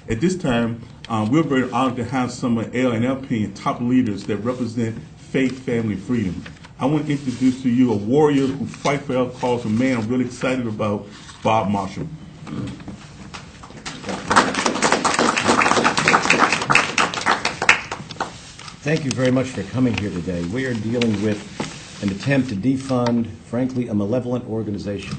At this time, we're very honored to have some of LNLP and top leaders that represent faith, family, freedom. I want to introduce to you a warrior who fights for our cause, a man I'm really excited about, Bob Marshall. Thank you very much for coming here today. We are dealing with an attempt to defund, frankly, a malevolent organization.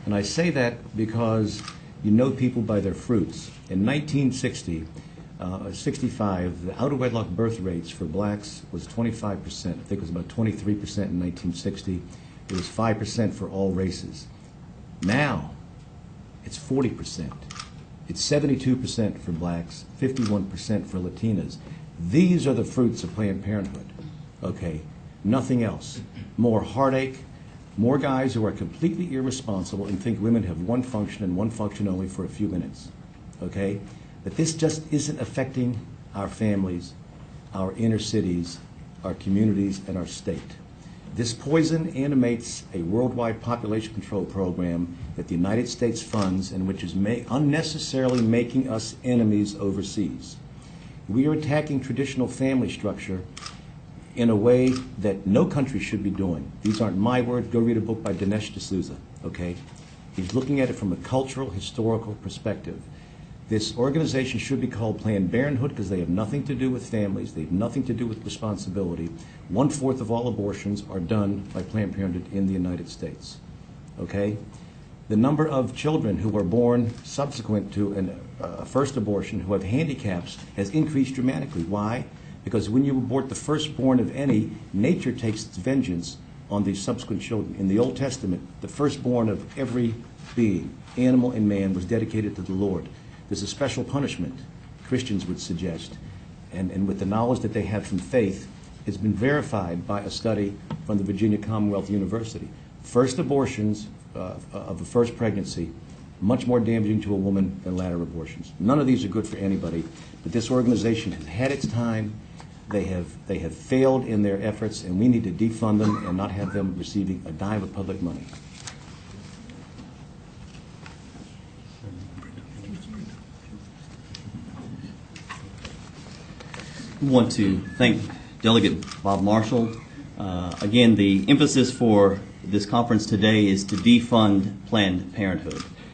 And I say that because you know people by their fruits. In 1965, the out-of-wedlock birth rates for blacks was 25%. I think it was about 23% in 1960. It was 5% for all races. Now, it's 40%. It's 72% for blacks, 51% for Latinas. These are the fruits of Planned Parenthood, okay? Nothing else. More heartache, more guys who are completely irresponsible and think women have one function and one function only for a few minutes, okay? But this just isn't affecting our families, our inner cities, our communities, and our state. This poison animates a worldwide population control program that the United States funds and which is unnecessarily making us enemies overseas. We are attacking traditional family structure in a way that no country should be doing. These aren't my words. Go read a book by Dinesh D'Souza, okay? He's looking at it from a cultural, historical perspective. This organization should be called Planned Parenthood because they have nothing to do with families. They have nothing to do with responsibility. 1/4 of all abortions are done by Planned Parenthood in the United States, okay? The number of children who are born subsequent to a first abortion who have handicaps has increased dramatically. Why? Because when you abort the firstborn of any, nature takes its vengeance on these subsequent children. In the Old Testament, the firstborn of every being, animal and man, was dedicated to the Lord. There's a special punishment, Christians would suggest, and with the knowledge that they have from faith, it's been verified by a study from the Virginia Commonwealth University. First abortions of the first pregnancy, much more damaging to a woman than latter abortions. None of these are good for anybody, but this organization has had its time. They have failed in their efforts, and we need to defund them and not have them receiving a dime of public money. I want to thank Delegate Bob Marshall. Again, the emphasis for this conference today is to defund Planned Parenthood.